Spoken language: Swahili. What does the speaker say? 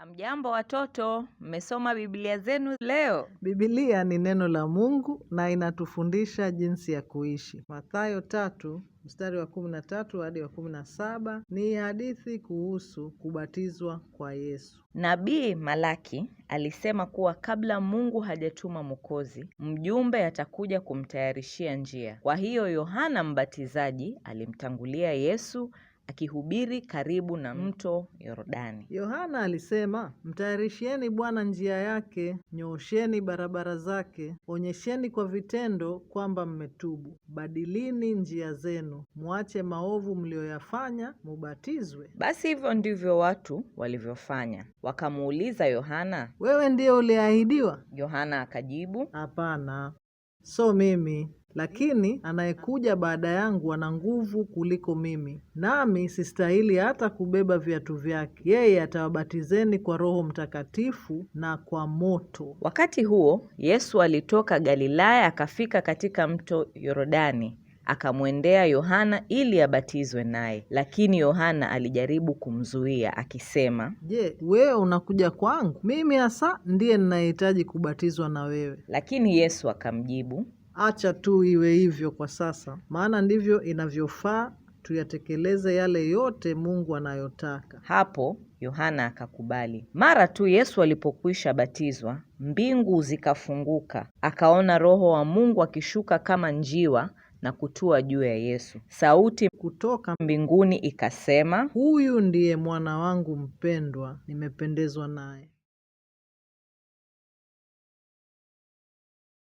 Hamjambo watoto, mmesoma Biblia zenu leo? Biblia ni neno la Mungu na inatufundisha jinsi ya kuishi. Mathayo 3, mstari wa 13 hadi wa 17 ni hadithi kuhusu kubatizwa kwa Yesu. Nabii Malaki alisema kuwa kabla Mungu hajatuma Mwokozi, mjumbe atakuja kumtayarishia njia. Kwa hiyo Yohana Mbatizaji alimtangulia Yesu akihubiri karibu na mto Yordani. Yohana alisema, mtayarishieni Bwana njia yake, nyoosheni barabara zake, onyesheni kwa vitendo kwamba mmetubu. Badilini njia zenu, muache maovu mlioyafanya, mubatizwe. Basi hivyo ndivyo watu walivyofanya. Wakamuuliza Yohana, wewe ndiye uliahidiwa? Yohana akajibu, hapana, so mimi, lakini anayekuja baada yangu ana nguvu kuliko mimi, nami sistahili hata kubeba viatu vyake. Yeye atawabatizeni kwa Roho Mtakatifu na kwa moto. Wakati huo Yesu alitoka Galilaya akafika katika mto Yordani, akamwendea Yohana ili abatizwe naye. Lakini Yohana alijaribu kumzuia akisema, je, wewe unakuja kwangu? Mimi hasa ndiye ninayehitaji kubatizwa na wewe. Lakini Yesu akamjibu, acha tu iwe hivyo kwa sasa, maana ndivyo inavyofaa tuyatekeleze yale yote Mungu anayotaka. Hapo Yohana akakubali. Mara tu Yesu alipokwisha batizwa, mbingu zikafunguka. Akaona Roho wa Mungu akishuka kama njiwa na kutua juu ya Yesu. Sauti kutoka mbinguni ikasema, huyu ndiye mwana wangu mpendwa, nimependezwa naye.